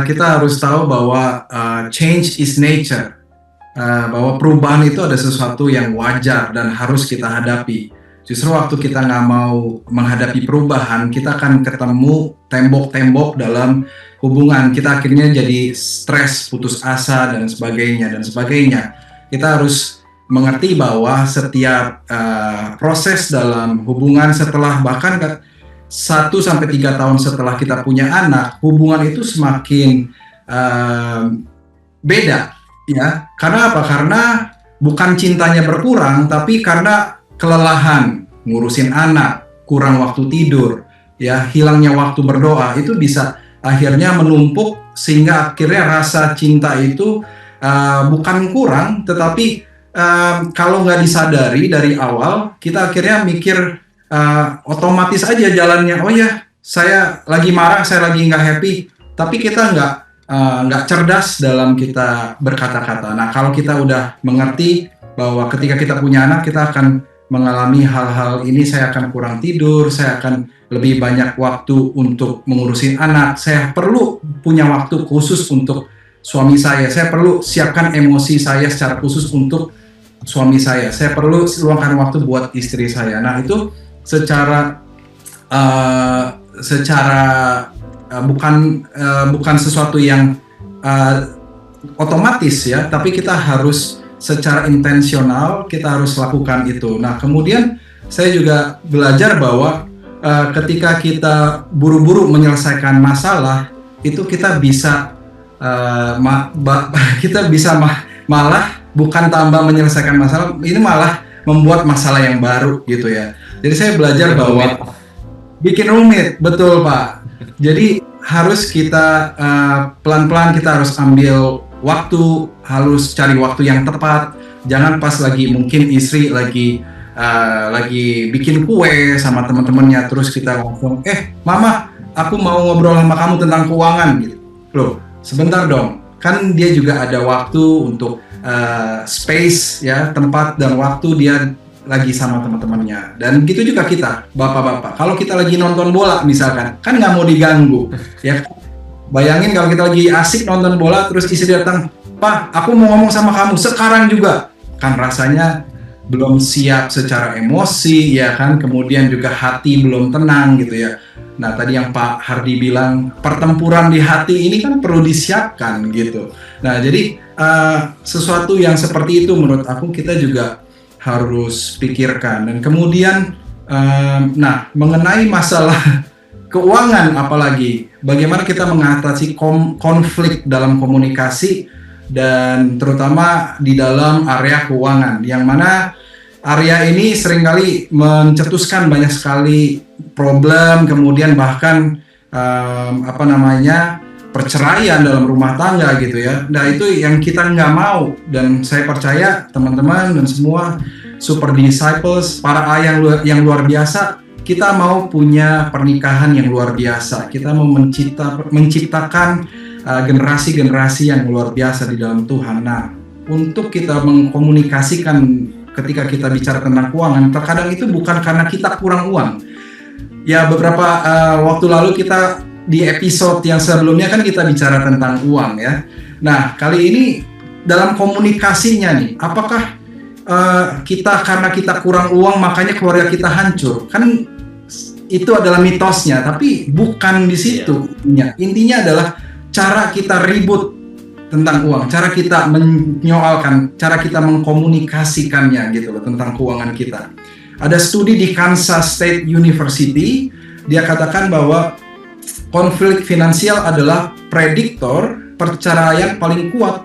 kita harus tahu bahwa change is nature. Bahwa perubahan itu ada sesuatu yang wajar dan harus kita hadapi. Justru waktu kita nggak mau menghadapi perubahan, kita akan ketemu tembok-tembok dalam hubungan. Kita akhirnya jadi stres, putus asa, dan sebagainya, dan sebagainya. Kita harus mengerti bahwa setiap proses dalam hubungan setelah bahkan 1 sampai 3 tahun setelah kita punya anak, hubungan itu semakin beda. Ya, karena apa? Karena bukan cintanya berkurang, tapi karena kelelahan ngurusin anak, kurang waktu tidur, ya, hilangnya waktu berdoa, itu bisa akhirnya menumpuk sehingga akhirnya rasa cinta itu bukan kurang, tetapi kalau nggak disadari dari awal, kita akhirnya mikir otomatis aja jalannya. Oh ya, saya lagi marah, saya lagi nggak happy, tapi kita nggak cerdas dalam kita berkata-kata. Nah, kalau kita udah mengerti bahwa ketika kita punya anak, kita akan mengalami hal-hal ini, saya akan kurang tidur, saya akan lebih banyak waktu untuk mengurusin anak, saya perlu punya waktu khusus untuk suami saya perlu siapkan emosi saya secara khusus untuk suami saya perlu luangkan waktu buat istri saya. Nah, itu secara bukan sesuatu yang otomatis ya, tapi kita harus secara intensional kita harus lakukan itu. Nah, kemudian saya juga belajar bahwa ketika kita buru-buru menyelesaikan masalah, itu kita bisa malah bukan tambah menyelesaikan masalah, ini malah membuat masalah yang baru gitu ya. Jadi saya belajar bahwa bikin rumit, betul Pak. Jadi harus kita pelan-pelan kita harus ambil waktu, harus cari waktu yang tepat. Jangan pas lagi mungkin istri lagi bikin kue sama teman-temannya, terus kita langsung, mama, aku mau ngobrol sama kamu tentang keuangan gitu. Loh, sebentar dong. Kan dia juga ada waktu untuk space ya, tempat dan waktu dia lagi sama teman-temannya. Dan gitu juga kita, bapak-bapak. Kalau kita lagi nonton bola misalkan, kan nggak mau diganggu, ya. Bayangin kalau kita lagi asik nonton bola, terus istri datang, Pak, aku mau ngomong sama kamu sekarang juga. Kan rasanya belum siap secara emosi, ya kan. Kemudian juga hati belum tenang gitu ya. Nah, tadi yang Pak Hardi bilang, pertempuran di hati ini kan perlu disiapkan gitu. Nah, jadi sesuatu yang seperti itu menurut aku kita juga harus pikirkan. Dan kemudian mengenai masalah keuangan, apalagi bagaimana kita mengatasi konflik dalam komunikasi dan terutama di dalam area keuangan, yang mana area ini seringkali mencetuskan banyak sekali problem, kemudian bahkan perceraian dalam rumah tangga gitu ya. Nah, itu yang kita nggak mau, dan saya percaya teman-teman dan semua super disciples, para ayah yang luar biasa, kita mau punya pernikahan yang luar biasa. Kita mau menciptakan generasi-generasi yang luar biasa di dalam Tuhan. Nah, untuk kita mengkomunikasikan ketika kita bicara tentang keuangan, terkadang itu bukan karena kita kurang uang. Ya, beberapa waktu lalu kita di episode yang sebelumnya kan kita bicara tentang uang ya. Nah, kali ini dalam komunikasinya nih, apakah karena kita kurang uang makanya keluarga kita hancur? Kan itu adalah mitosnya, tapi bukan di situ. Intinya adalah cara kita ribut tentang uang, cara kita menyoalkan, cara kita mengkomunikasikannya gitu loh tentang keuangan kita. Ada studi di Kansas State University, dia katakan bahwa konflik finansial adalah prediktor perceraian paling kuat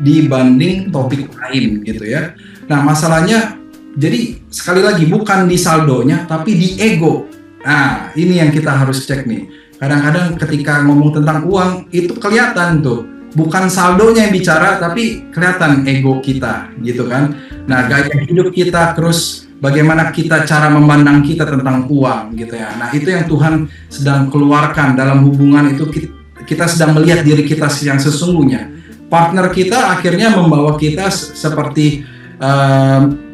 dibanding topik lain gitu ya. Nah, masalahnya jadi sekali lagi bukan di saldonya tapi di ego. Nah, ini yang kita harus cek nih. Kadang-kadang ketika ngomong tentang uang itu kelihatan tuh, bukan saldonya yang bicara tapi kelihatan ego kita gitu kan. Nah, gaya hidup kita, terus bagaimana cara memandang kita tentang uang gitu ya. Nah, itu yang Tuhan sedang keluarkan dalam hubungan itu. Kita sedang melihat diri kita yang sesungguhnya. Partner kita akhirnya membawa kita seperti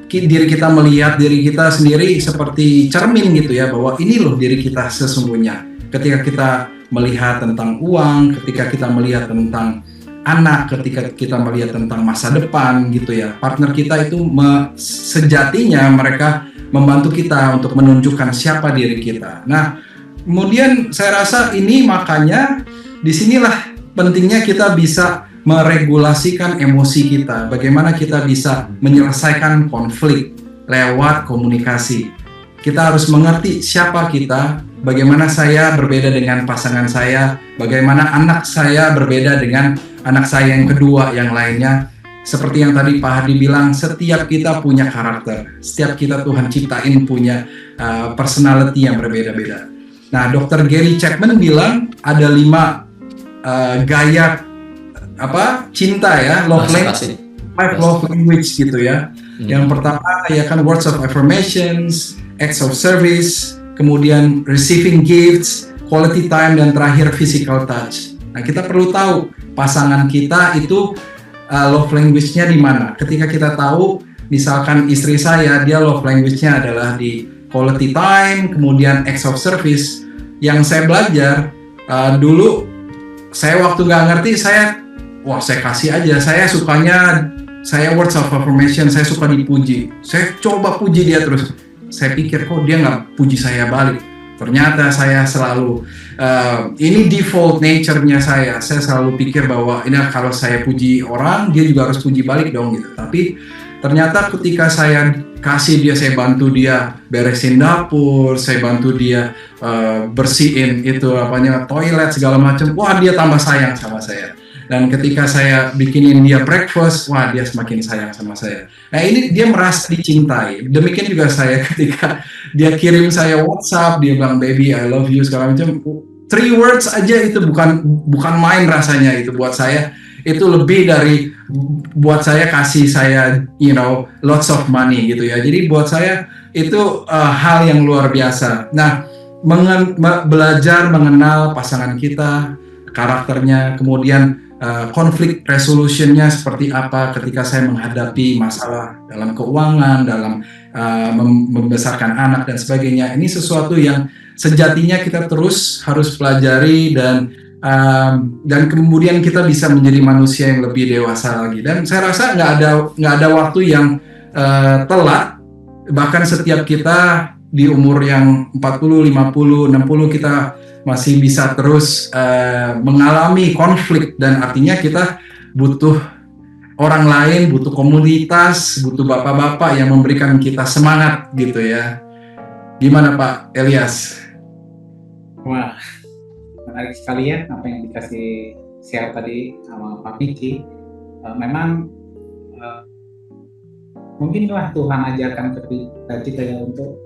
diri kita melihat diri kita sendiri seperti cermin gitu ya, bahwa ini loh diri kita sesungguhnya. Ketika kita melihat tentang uang, ketika kita melihat tentang anak, ketika kita melihat tentang masa depan gitu ya, partner kita itu sejatinya mereka membantu kita untuk menunjukkan siapa diri kita. Nah, kemudian saya rasa ini makanya disinilah pentingnya kita bisa meregulasikan emosi kita. Bagaimana kita bisa menyelesaikan konflik lewat komunikasi. Kita harus mengerti siapa kita, bagaimana saya berbeda dengan pasangan saya, bagaimana anak saya berbeda dengan anak saya yang kedua, yang lainnya. Seperti yang tadi Pak Hardi bilang, setiap kita punya karakter, setiap kita Tuhan ciptain punya personality yang berbeda-beda. Nah, Dr. Gary Chapman bilang ada 5 gaya cinta ya, love language gitu ya. Yang pertama ya kan words of affirmations, acts of service, kemudian receiving gifts, quality time, dan terakhir physical touch. Nah, kita perlu tahu pasangan kita itu love language-nya di mana. Ketika kita tahu, misalkan istri saya, dia love language-nya adalah di quality time, kemudian acts of service. Yang saya belajar dulu, saya waktu nggak ngerti, saya kasih aja. Saya words of affirmation, saya suka dipuji. Saya coba puji dia terus. Saya pikir kok dia nggak puji saya balik. Ternyata saya selalu, ini default nature-nya saya selalu pikir bahwa ini kalau saya puji orang, dia juga harus puji balik dong gitu. Tapi ternyata ketika saya kasih dia, saya bantu dia beresin dapur, saya bantu dia bersihin toilet segala macam, wah dia tambah sayang sama saya. Dan ketika saya bikinin dia breakfast, wah dia semakin sayang sama saya. Nah, ini dia merasa dicintai. Demikian juga saya ketika dia kirim saya WhatsApp, dia bilang baby I love you segala macam. 3 words aja itu bukan main rasanya itu buat saya. Itu lebih dari buat saya kasih saya lots of money gitu ya. Jadi buat saya itu hal yang luar biasa. Nah, belajar mengenal pasangan kita, karakternya, kemudian konflik resolution-nya seperti apa ketika saya menghadapi masalah dalam keuangan, dalam membesarkan anak dan sebagainya. Ini sesuatu yang sejatinya kita terus harus pelajari dan kemudian kita bisa menjadi manusia yang lebih dewasa lagi. Dan saya rasa nggak ada waktu yang telat. Bahkan setiap kita di umur yang 40, 50, 60 kita masih bisa terus mengalami konflik, dan artinya kita butuh orang lain, butuh komunitas, butuh bapak-bapak yang memberikan kita semangat gitu ya. Gimana Pak Elias? Wah, menarik sekali ya apa yang dikasih share tadi sama Pak Miki. Memang mungkinlah Tuhan ajarkan kita ya untuk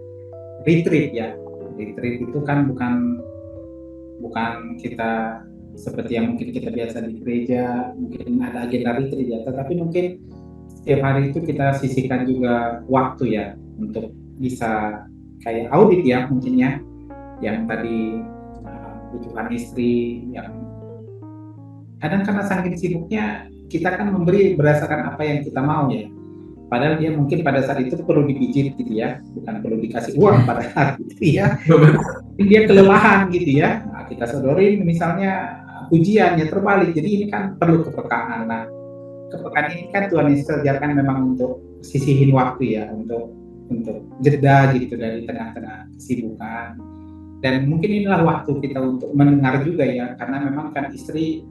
retreat ya. Retreat itu kan bukan kita seperti yang mungkin kita biasa di gereja, mungkin ada agenda retreat ya, tetapi mungkin setiap hari itu kita sisihkan juga waktu ya untuk bisa kayak audit ya mungkin ya, yang tadi kebutuhan istri yang kadang karena saking sibuknya kita kan memberi berdasarkan apa yang kita mau ya, padahal dia mungkin pada saat itu perlu dipijit gitu ya, bukan perlu dikasih uang pada saat itu ya. Dia kelelahan gitu ya, nah, kita sodorin misalnya ujiannya terbalik, jadi ini kan perlu kepekaan. Nah, kepekaan ini kan Tuhan Yesus ajarkan memang untuk sisihin waktu ya, untuk jeda gitu dari tengah-tengah kesibukan. Dan mungkin inilah waktu kita untuk mendengar juga ya, karena memang kan istri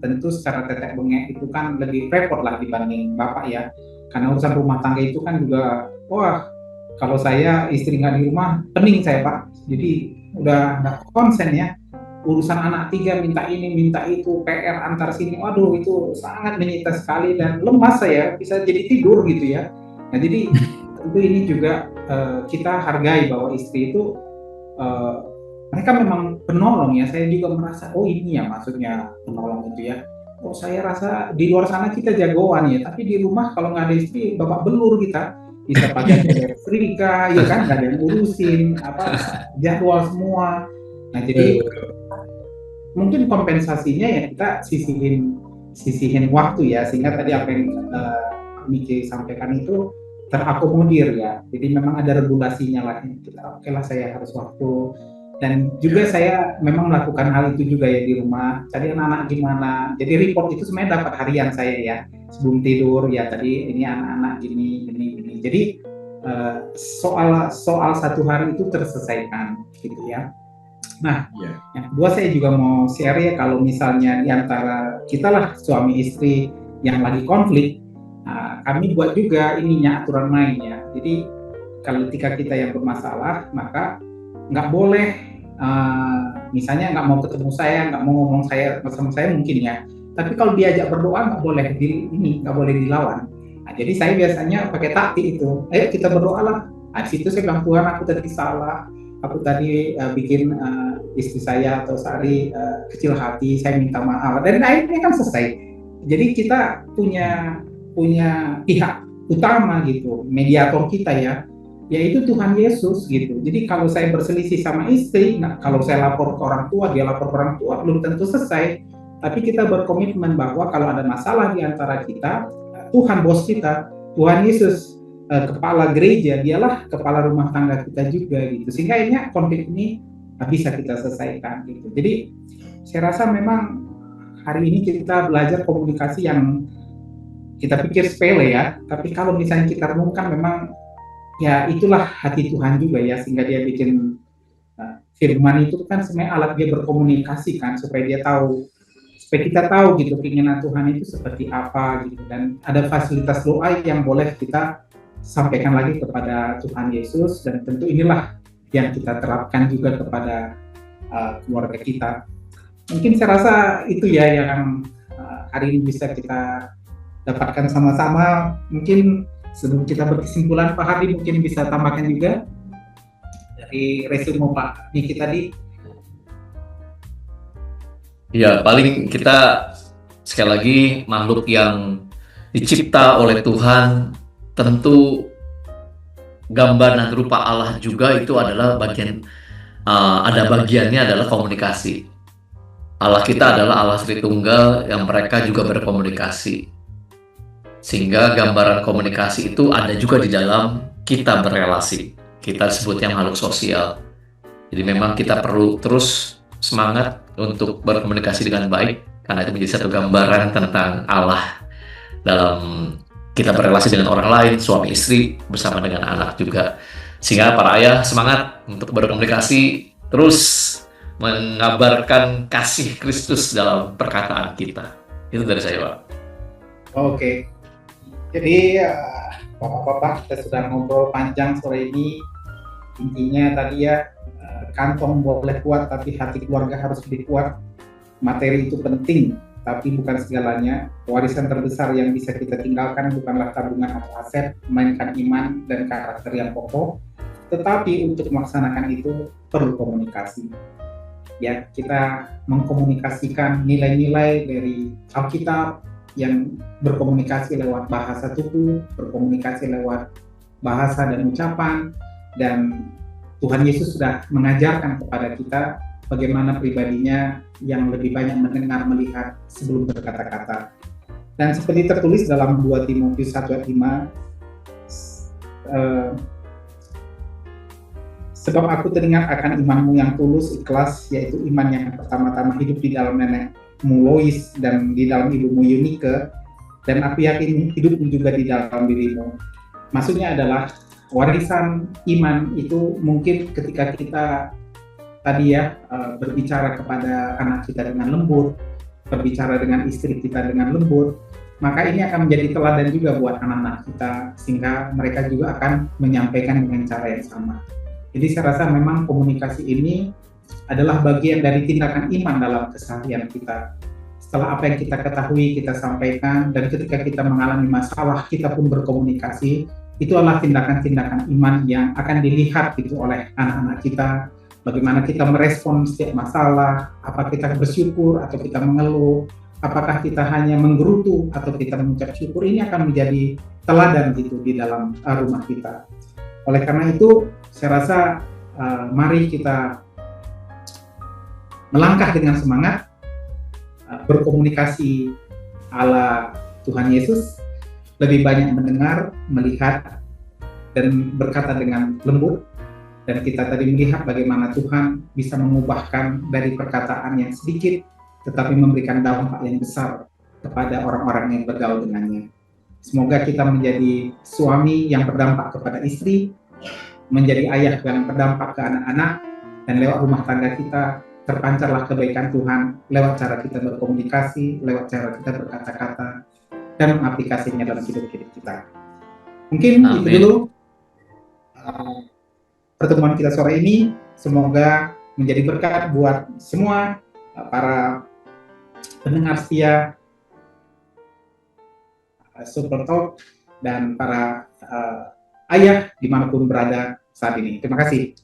tentu secara tetek bengek itu kan lebih repot lah dibanding bapak ya, karena urusan rumah tangga itu kan juga, wah kalau saya istri nggak di rumah pening saya Pak, jadi udah nggak konsen ya, urusan anak 3 minta ini minta itu, PR antar sini, waduh itu sangat menyita sekali dan lemas saya, bisa jadi tidur gitu ya. Nah jadi tentu ini juga kita hargai bahwa istri itu mereka memang penolong ya. Saya juga merasa oh ini ya maksudnya penolong itu ya. Oh saya rasa di luar sana kita jagoan ya, tapi di rumah kalau nggak ada istri babak belur kita. bisa pakai setrika, ya kan, nggak ada yang urusin, jadwal semua. Nah, jadi mungkin kompensasinya ya kita sisihin waktu ya, sehingga tadi apa yang Miki sampaikan itu terakomodir ya. Jadi memang ada regulasinya lah. Kita oke lah, saya harus waktu. Dan juga saya memang melakukan hal itu juga ya di rumah. Tadi anak-anak gimana. Jadi report itu sebenarnya dapat harian saya ya. Sebelum tidur ya, tadi ini anak-anak gini. Jadi soal satu hari itu terselesaikan gitu ya. Nah, yang kedua saya juga mau share ya, kalau misalnya di antara kita lah suami istri yang lagi konflik, kami buat juga ininya aturan main ya. Jadi kalau ketika kita yang bermasalah, maka nggak boleh misalnya nggak mau ketemu saya, nggak mau ngomong sama saya mungkin ya. Tapi kalau diajak berdoa nggak boleh dilawan. Nah, jadi saya biasanya pakai taktik itu, ayo kita berdoa lah. Di situ saya bilang, Tuhan aku tadi salah, aku tadi bikin istri saya atau Sari kecil hati, saya minta maaf. Dan akhirnya kan selesai. Jadi kita punya pihak utama gitu, mediator kita ya, yaitu Tuhan Yesus gitu. Jadi kalau saya berselisih sama istri, kalau saya lapor ke orang tua, dia lapor ke orang tua, belum tentu selesai. Tapi kita berkomitmen bahwa kalau ada masalah di antara kita, Tuhan bos kita, Tuhan Yesus kepala gereja, dialah kepala rumah tangga kita juga gitu. Sehingga ini konflik ini bisa kita selesaikan gitu. Jadi saya rasa memang hari ini kita belajar komunikasi yang kita pikir sepele ya, tapi kalau misalnya kita renungkan memang ya itulah hati Tuhan juga ya, sehingga dia bikin firman itu kan sebenarnya alat dia berkomunikasi kan, supaya kita tahu gitu keinginan Tuhan itu seperti apa gitu, dan ada fasilitas doa yang boleh kita sampaikan lagi kepada Tuhan Yesus, dan tentu inilah yang kita terapkan juga kepada keluarga kita. Mungkin saya rasa itu ya yang hari ini bisa kita dapatkan sama-sama. Mungkin sebelum kita berkesimpulan, Pak Hardi mungkin bisa tambahkan juga dari resume Pak Niki tadi. Ya, paling kita sekali lagi makhluk yang dicipta oleh Tuhan, tentu gambar dan rupa Allah juga itu adalah ada bagiannya adalah komunikasi. Allah kita adalah Allah Tritunggal yang mereka juga berkomunikasi. Sehingga gambaran komunikasi itu ada juga di dalam kita berrelasi. Kita sebutnya makhluk sosial. Jadi memang kita perlu terus semangat untuk berkomunikasi dengan baik, karena itu menjadi satu gambaran tentang Allah dalam kita berrelasi dengan orang lain, suami istri, bersama dengan anak juga. Sehingga para ayah semangat untuk berkomunikasi, terus mengabarkan kasih Kristus dalam perkataan kita. Itu dari saya, Pak. Oke. Jadi Bapak-bapak, kita sudah ngobrol panjang sore ini. Intinya tadi ya, kantong boleh kuat tapi hati keluarga harus lebih kuat. Materi itu penting tapi bukan segalanya. Warisan terbesar yang bisa kita tinggalkan bukanlah tabungan atau aset, melainkan iman dan karakter yang kokoh. Tetapi untuk melaksanakan itu perlu komunikasi. Ya, kita mengkomunikasikan nilai-nilai dari Alkitab yang berkomunikasi lewat bahasa tubuh, berkomunikasi lewat bahasa dan ucapan, dan Tuhan Yesus sudah mengajarkan kepada kita bagaimana pribadinya yang lebih banyak mendengar, melihat sebelum berkata-kata. Dan seperti tertulis dalam 2 Timotius 1:5, sebab aku teringat akan imanmu yang tulus, ikhlas, yaitu iman yang pertama-tama hidup di dalam nenekmu Lois dan di dalam ibumu Eunike, dan aku yakin hidupmu juga di dalam dirimu. Maksudnya adalah warisan iman itu mungkin ketika kita tadi ya berbicara kepada anak kita dengan lembut, berbicara dengan istri kita dengan lembut, maka ini akan menjadi teladan juga buat anak-anak kita, sehingga mereka juga akan menyampaikan dengan cara yang sama. Jadi saya rasa memang komunikasi ini adalah bagian dari tindakan iman dalam keseharian kita. Setelah apa yang kita ketahui, kita sampaikan, dan ketika kita mengalami masalah, kita pun berkomunikasi. Itu adalah tindakan-tindakan iman yang akan dilihat gitu oleh anak-anak kita. Bagaimana kita merespon setiap masalah, apa kita bersyukur atau kita mengeluh, apakah kita hanya menggerutu atau kita mengucap syukur, ini akan menjadi teladan gitu di dalam rumah kita. Oleh karena itu, saya rasa mari kita melangkah dengan semangat, berkomunikasi ala Tuhan Yesus, lebih banyak mendengar, melihat, dan berkata dengan lembut. Dan kita tadi melihat bagaimana Tuhan bisa mengubahkan dari perkataan yang sedikit, tetapi memberikan dampak yang besar kepada orang-orang yang bergaul dengannya. Semoga kita menjadi suami yang berdampak kepada istri, menjadi ayah yang berdampak ke anak-anak, dan lewat rumah tangga kita terpancarlah kebaikan Tuhan lewat cara kita berkomunikasi, lewat cara kita berkata-kata, dan mengaplikasinya dalam hidup-hidup kita. Mungkin itu dulu pertemuan kita sore ini. Semoga menjadi berkat buat semua para pendengar setia Super Talk dan para ayah dimanapun berada saat ini. Terima kasih.